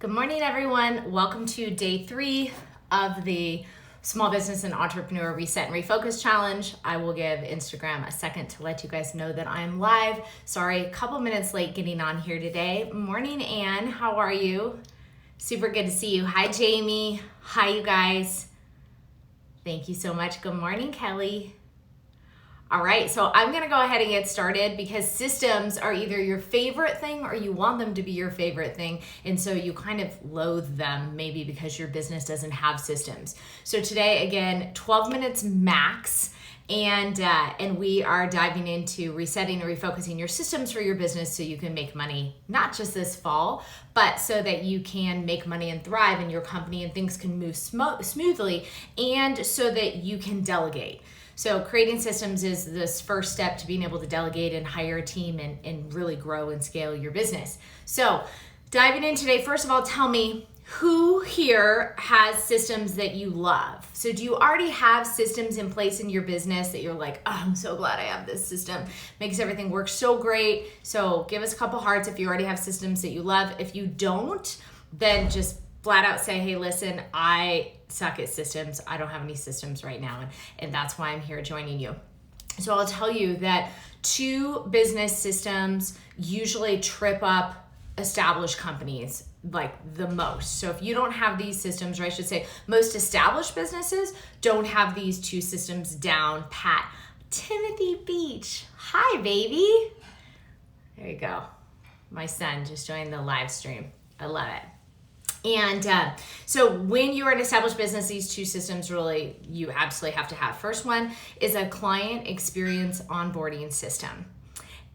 Good morning, everyone. Welcome to day 3 of the Small Business and Entrepreneur Reset and Refocus Challenge. I will give Instagram a second to let you guys know that I'm live. Sorry, a couple minutes late getting on here today. Morning, Anne. How are you? Super good to see you. Hi, Jamie. Hi, you guys. Thank you so much. Good morning, Kelly. All right, so I'm gonna go ahead and get started because systems are either your favorite thing or you want them to be your favorite thing. And so you kind of loathe them maybe because your business doesn't have systems. So today, again, 12 minutes max. And we are diving into resetting and refocusing your systems for your business so you can make money, not just this fall, but so that you can make money and thrive in your company and things can move smoothly, and so that you can delegate. So creating systems is this first step to being able to delegate and hire a team and really grow and scale your business. So diving in today, first of all, tell me, who here has systems that you love? So do you already have systems in place in your business that you're like, oh, I'm so glad I have this system. Makes everything work so great. So give us a couple hearts if you already have systems that you love. If you don't, then just flat out say, hey, listen, I suck at systems. I don't have any systems right now. And that's why I'm here joining you. So I'll tell you that 2 business systems usually trip up established companies like the most. So if you don't have these systems, or I should say most established businesses don't have these 2 systems down pat. Timothy Beach, hi baby. There you go. My son just joined the live stream. I love it. And so when you're an established business, these 2 systems really you absolutely have to have. First one is a client experience onboarding system.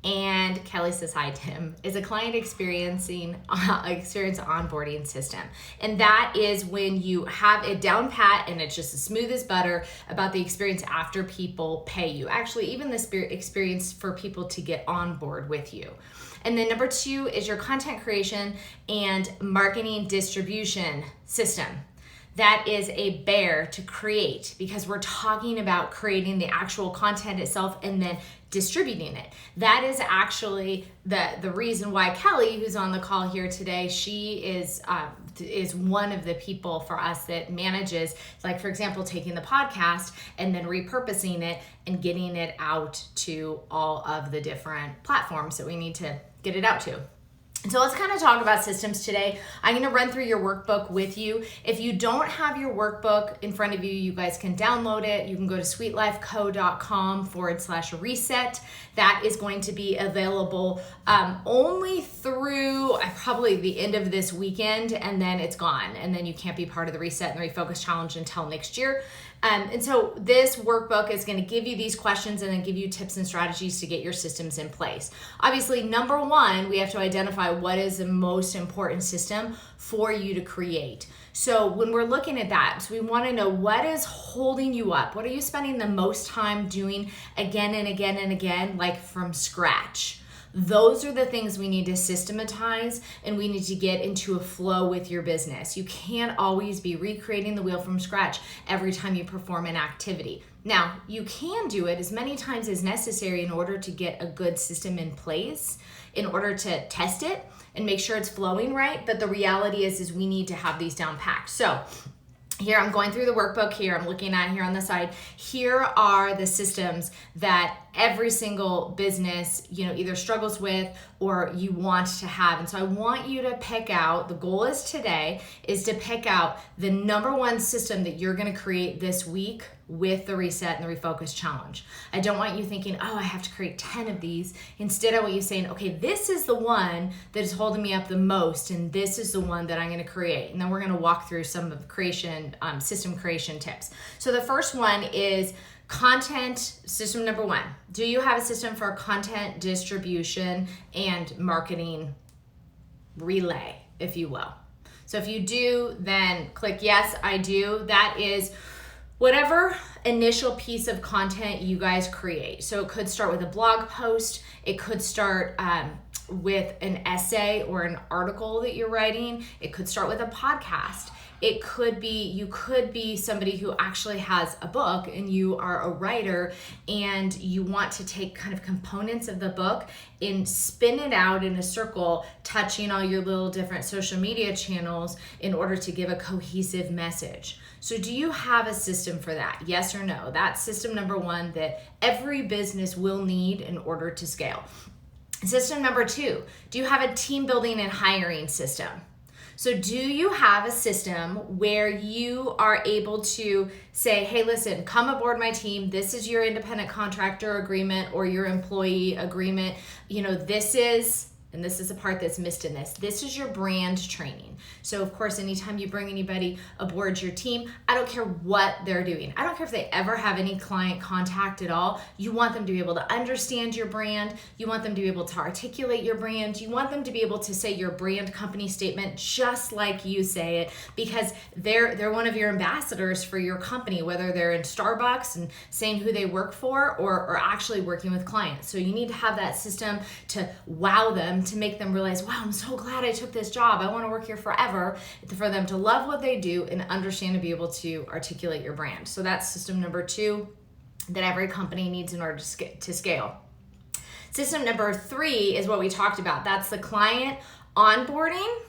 And Kelly says, hi, Tim, is a client experience onboarding system. And that is when you have it down pat and it's just as smooth as butter about the experience after people pay you. Actually, even the experience for people to get on board with you. And then number 2 is your content creation and marketing distribution system. That is a bear to create because we're talking about creating the actual content itself and then distributing it. That is actually the reason why Kelly, who's on the call here today, she is one of the people for us that manages, like for example, taking the podcast and then repurposing it and getting it out to all of the different platforms that we need to get it out to. So let's kind of talk about systems today. I'm going to run through your workbook with you. If you don't have your workbook in front of you, you guys can download it. You can go to sweetlifeco.com/reset. That is going to be available only through probably the end of this weekend, and then it's gone. And then you can't be part of the Reset and Refocus Challenge until next year. And so this workbook is going to give you these questions and then give you tips and strategies to get your systems in place. Obviously, number 1, we have to identify what is the most important system for you to create. So when we're looking at that, so we want to know what is holding you up. What are you spending the most time doing again and again and again, like from scratch? Those are the things we need to systematize, and we need to get into a flow with your business. You can't always be recreating the wheel from scratch every time you perform an activity. Now, you can do it as many times as necessary in order to get a good system in place, in order to test it and make sure it's flowing right. But the reality is we need to have these down packed. So here I'm going through the workbook here. I'm looking at here on the side. Here are the systems that every single business, either struggles with or you want to have. And so I want you to pick out, the goal is today is to pick out the number 1 system that you're going to create this week with the Reset and the Refocus Challenge. I don't want you thinking, oh, I have to create 10 of these. Instead, I want you saying, okay, this is the one that is holding me up the most, and this is the one that I'm going to create. And then we're going to walk through some of the system creation tips. So the first one is content system number 1. Do you have a system for content distribution and marketing relay, if you will? So if you do, then click yes, I do. That is whatever initial piece of content you guys create. So it could start with a blog post. It could start with an essay or an article that you're writing. It could start with a podcast. It could be, you could be somebody who actually has a book and you are a writer and you want to take kind of components of the book and spin it out in a circle, touching all your little different social media channels in order to give a cohesive message. So do you have a system for that? Yes or no? That's system number one that every business will need in order to scale. System number two, do you have a team building and hiring system? So do you have a system where you are able to say, hey, listen, come aboard my team. This is your independent contractor agreement or your employee agreement. This is, and this is the part that's missed in this is your brand training. So of course, anytime you bring anybody aboard your team, I don't care what they're doing. I don't care if they ever have any client contact at all. You want them to be able to understand your brand. You want them to be able to articulate your brand. You want them to be able to say your brand company statement just like you say it, because they're one of your ambassadors for your company, whether they're in Starbucks and saying who they work for or actually working with clients. So you need to have that system to wow them, to make them realize, wow, I'm so glad I took this job. I want to work here forever, for them to love what they do and understand and be able to articulate your brand. So that's system number two that every company needs in order to scale. System number three is what we talked about. That's the client onboarding,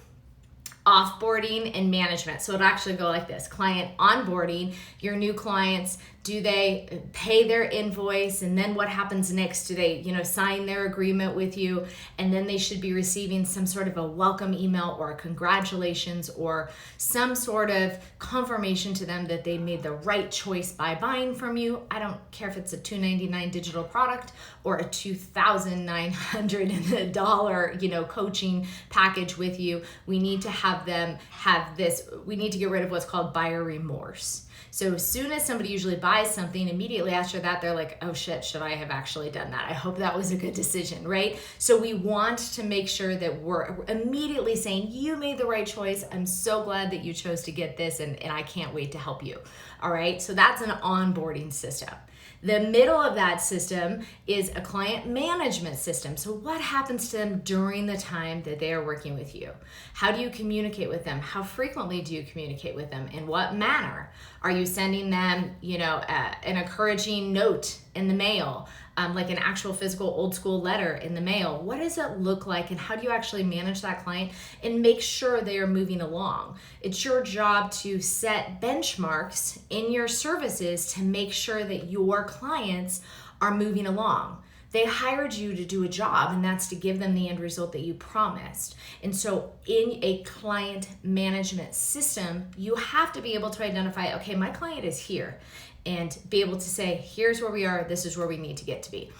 offboarding, and management. So it'll actually go like this. Client onboarding, your new clients, do they pay their invoice? And then what happens next? Do they, sign their agreement with you? And then they should be receiving some sort of a welcome email or a congratulations or some sort of confirmation to them that they made the right choice by buying from you. I don't care if it's a $299 digital product or a $2,900, coaching package with you. We need to have them have this. We need to get rid of what's called buyer remorse. So as soon as somebody usually buys something, immediately after that, they're like, oh shit, should I have actually done that? I hope that was a good decision, right? So we want to make sure that we're immediately saying, you made the right choice. I'm so glad that you chose to get this and I can't wait to help you. All right, so that's an onboarding system. The middle of that system is a client management system. So what happens to them during the time that they are working with you? How do you communicate with them? How frequently do you communicate with them? In what manner? Are you sending them, an encouraging note in the mail, like an actual physical old school letter in the mail? What does it look like, and how do you actually manage that client and make sure they are moving along? It's your job to set benchmarks in your services to make sure that your clients are moving along. They hired you to do a job, and that's to give them the end result that you promised. And so in a client management system, you have to be able to identify, okay, my client is here, and be able to say, here's where we are, this is where we need to get to be.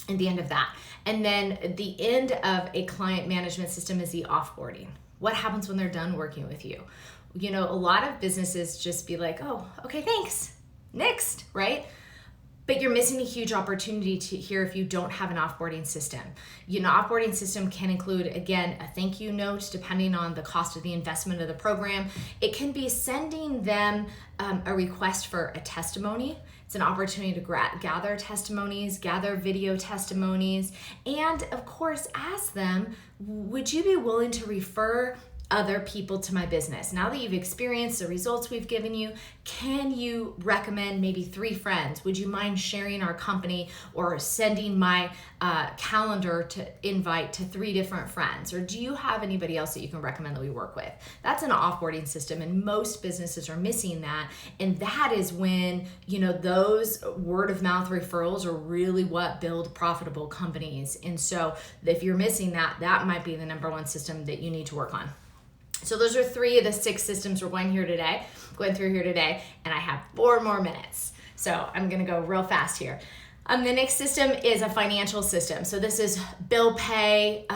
At the end of that. And then the end of a client management system is the offboarding. What happens when they're done working with you? A lot of businesses just be like, oh, okay, thanks, next, right? But you're missing a huge opportunity here if you don't have an offboarding system. Offboarding system can include, again, a thank you note depending on the cost of the investment of the program. It can be sending them a request for a testimony. It's an opportunity to gather testimonies, gather video testimonies, and of course, ask them, would you be willing to refer other people to my business? Now that you've experienced the results we've given you, can you recommend maybe 3 friends? Would you mind sharing our company or sending my calendar to invite to 3 different friends? Or do you have anybody else that you can recommend that we work with? That's an offboarding system, and most businesses are missing that. And that is when, those word of mouth referrals are really what build profitable companies. And so if you're missing that, that might be the number one system that you need to work on. So those are 3 of the 6 systems we're going through here today, and I have 4 more minutes. So I'm gonna go real fast here. The next system is a financial system. So this is bill pay,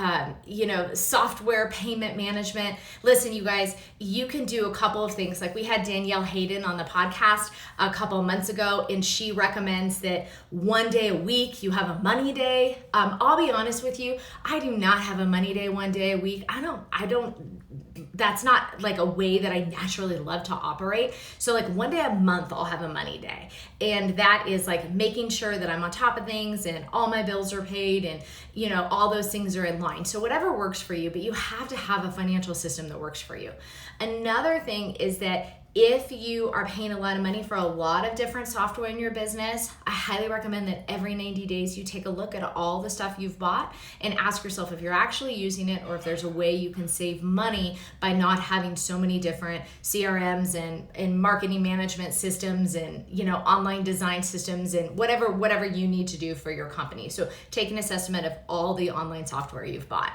software payment management. Listen, you guys, you can do a couple of things. Like we had Danielle Hayden on the podcast a couple of months ago, and she recommends that 1 day a week you have a money day. I'll be honest with you, I do not have a money day 1 day a week. I don't that's not like a way that I naturally love to operate. So like one day a month I'll have a money day. And that is like making sure that I'm on top of things and all my bills are paid and all those things are in line. So whatever works for you, but you have to have a financial system that works for you. Another thing is that if you are paying a lot of money for a lot of different software in your business, I highly recommend that every 90 days you take a look at all the stuff you've bought and ask yourself if you're actually using it or if there's a way you can save money by not having so many different CRMs and marketing management systems and online design systems and whatever you need to do for your company. So take an assessment of all the online software you've bought.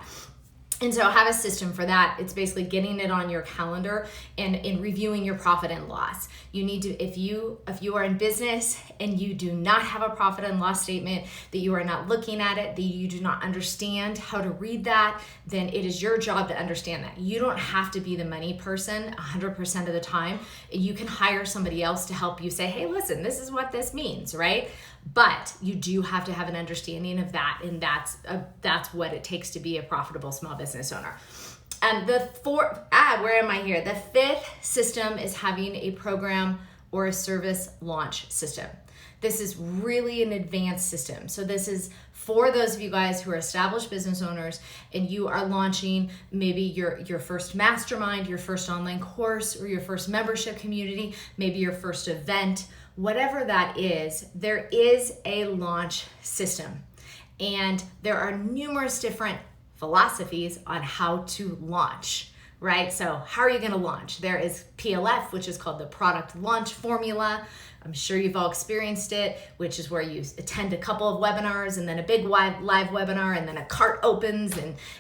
And so have a system for that. It's basically getting it on your calendar and in reviewing your profit and loss. You need to, if you are in business and you do not have a profit and loss statement, that you are not looking at it, that you do not understand how to read that, then it is your job to understand that. You don't have to be the money person 100% of the time. You can hire somebody else to help you say, hey, listen, this is what this means, right? But you do have to have an understanding of that, and that's what it takes to be a profitable small business owner. And the fifth system is having a program or a service launch system. This is really an advanced system. So this is for those of you guys who are established business owners and you are launching maybe your first mastermind, your first online course, or your first membership community, maybe your first event. Whatever that is, there is a launch system. And there are numerous different philosophies on how to launch, right? So how are you going to launch? There is PLF, which is called the product launch formula. I'm sure you've all experienced it, which is where you attend a couple of webinars and then a big live webinar and then a cart opens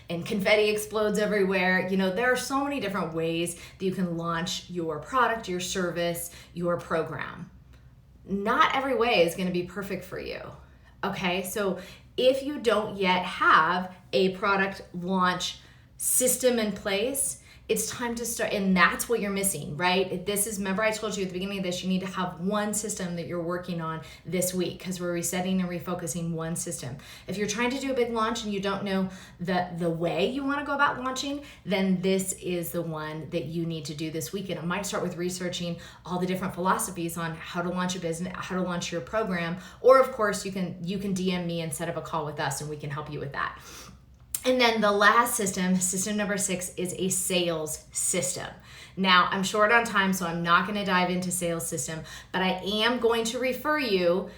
and confetti explodes everywhere. There are so many different ways that you can launch your product, your service, your program. Not every way is going to be perfect for you. Okay, so if you don't yet have a product launch system in place, it's time to start, and that's what you're missing, right? Remember I told you at the beginning of this, you need to have one system that you're working on this week because we're resetting and refocusing one system. If you're trying to do a big launch and you don't know the way you want to go about launching, then this is the one that you need to do this week. And it might start with researching all the different philosophies on how to launch a business, how to launch your program, or of course you can DM me and set up a call with us and we can help you with that. And then the last system number 6, is a sales system. Now, I'm short on time, so I'm not going to dive into sales system, but I am going to refer you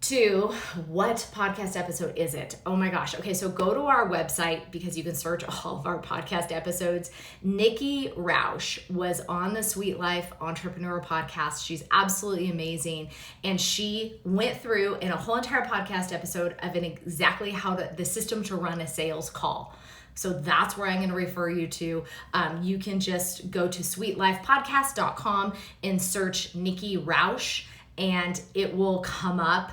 to what podcast episode is it? Oh my gosh. Okay, so go to our website because you can search all of our podcast episodes. Nikki Rausch was on the Sweet Life Entrepreneur podcast. She's absolutely amazing. And she went through in a whole entire podcast episode of exactly the system to run a sales call. So that's where I'm going to refer you to. You can just go to sweetlifepodcast.com and search Nikki Rausch and it will come up.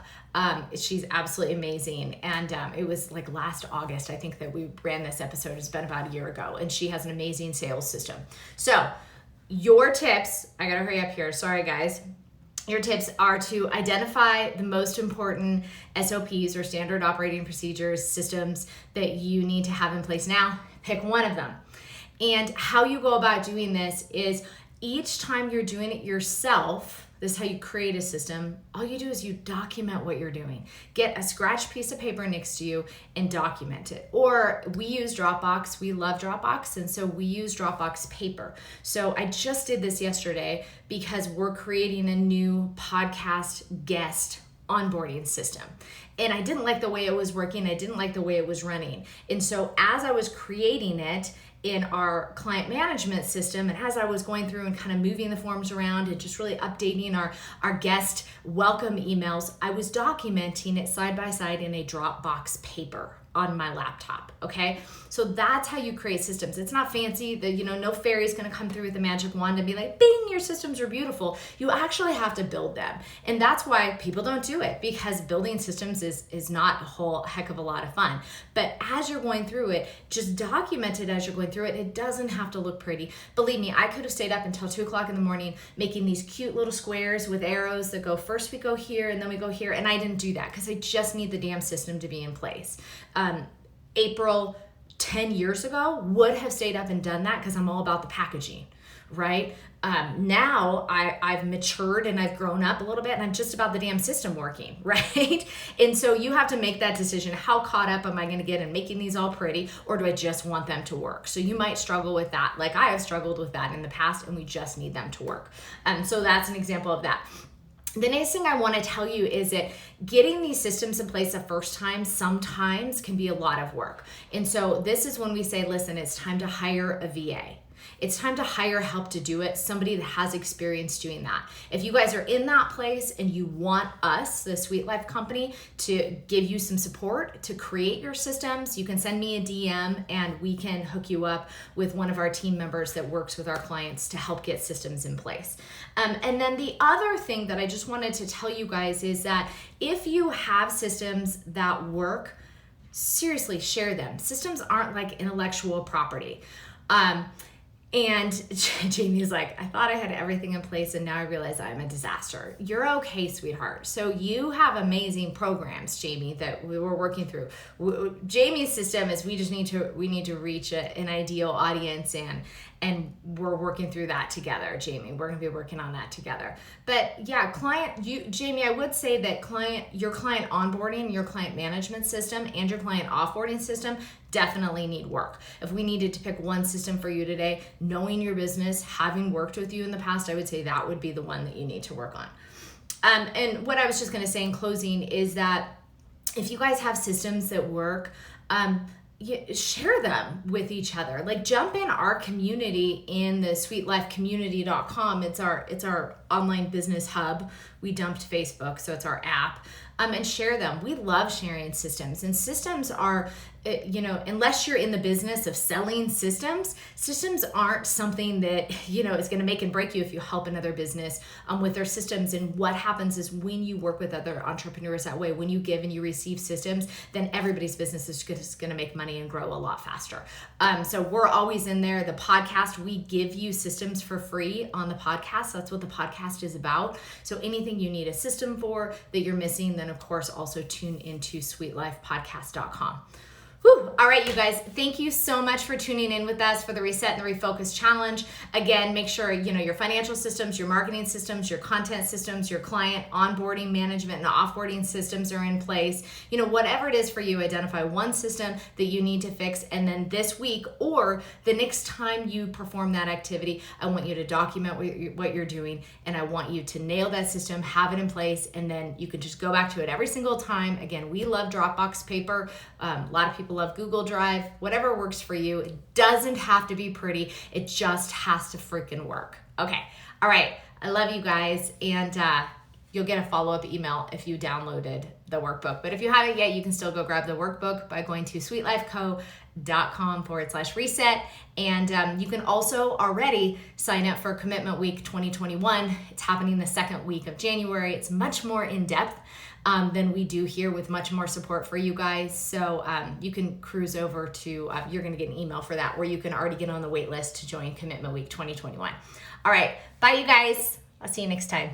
She's absolutely amazing. And it was like last August, I think, that we ran this episode. It's been about a year ago. And she has an amazing sales system. So your tips, I gotta hurry up here. Sorry, guys. Your tips are to identify the most important SOPs or standard operating procedures, systems that you need to have in place now. Pick one of them. And how you go about doing this is each time you're doing it yourself, this is how you create a system. All you do is you document what you're doing. Get a scratch piece of paper next to you and document it. Or we use Dropbox. We love Dropbox, and so we use Dropbox paper. So I just did this yesterday because we're creating a new podcast guest onboarding system. And I didn't like the way it was working. I didn't like the way it was running. And so as I was creating it, in our client management system, and as I was going through and kind of moving the forms around and just really updating our guest welcome emails, I was documenting it side by side in a Dropbox paper on my laptop, okay? So that's how you create systems. It's not fancy, no fairy's gonna come through with a magic wand and be like, bing, your systems are beautiful. You actually have to build them. And that's why people don't do it, because building systems is not a whole heck of a lot of fun. But as you're going through it, just document it as you're going through it. It doesn't have to look pretty. Believe me, I could have stayed up until 2 o'clock in the morning making these cute little squares with arrows that go, first we go here and then we go here. And I didn't do that because I just need the damn system to be in place. April 10 years ago would have stayed up and done that because I'm all about the packaging, right? Now I've matured and I've grown up a little bit and I'm just about the damn system working, right? And so you have to make that decision. How caught up am I going to get in making these all pretty, or do I just want them to work? So you might struggle with that. Like I have struggled with that in the past, and we just need them to work. So that's an example of that. The next thing I want to tell you is that getting these systems in place the first time sometimes can be a lot of work. And so this is when we say, listen, it's time to hire a VA. It's time to hire help to do it, somebody that has experience doing that. If you guys are in that place and you want us, the Sweet Life Company, to give you some support to create your systems, you can send me a DM and we can hook you up with one of our team members that works with our clients to help get systems in place. And then the other thing that I just wanted to tell you guys is that if you have systems that work, seriously, share them. Systems aren't like intellectual property. And Jamie's like, I thought I had everything in place and now I realize I'm a disaster. You're okay, sweetheart. So you have amazing programs, Jamie, that we were working through. Jamie's system is we need to reach an ideal audience, and we're working through that together, Jamie. We're gonna be working on that together. But yeah, Jamie, I would say that your client onboarding, your client management system, and your client offboarding system definitely need work. If we needed to pick one system for you today, knowing your business, having worked with you in the past, I would say that would be the one that you need to work on. And what I was just gonna say in closing is that if you guys have systems that work, share them with each other. Like jump in our community in the sweetlifecommunity.com. It's our online business hub. We dumped Facebook, so it's our app. And share them. We love sharing systems, and systems are, unless you're in the business of selling systems aren't something that, is going to make and break you if you help another business with their systems. And what happens is when you work with other entrepreneurs that way, when you give and you receive systems, then everybody's business is going to make money and grow a lot faster. So we're always in there. The podcast, we give you systems for free on the podcast. That's what the podcast is about. So anything you need a system for that you're missing, then of course also tune into sweetlifepodcast.com. Whew. All right, you guys, thank you so much for tuning in with us for the Reset and the Refocus Challenge. Again, make sure, your financial systems, your marketing systems, your content systems, your client onboarding management and offboarding systems are in place. Whatever it is for you, identify one system that you need to fix. And then this week or the next time you perform that activity, I want you to document what you're doing. And I want you to nail that system, have it in place, and then you can just go back to it every single time. Again, we love Dropbox paper. A lot of people love Google Drive, whatever works for you. It doesn't have to be pretty. It just has to freaking work. Okay. All right. I love you guys. And you'll get a follow-up email if you downloaded the workbook. But if you haven't yet, you can still go grab the workbook by going to sweetlifeco.com/reset. And you can also already sign up for Commitment Week 2021. It's happening the second week of January. It's much more in-depth than we do here, with much more support for you guys. So you can cruise over to, you're going to get an email for that, where you can already get on the wait list to join Commitment Week 2021. All right. Bye, you guys. I'll see you next time.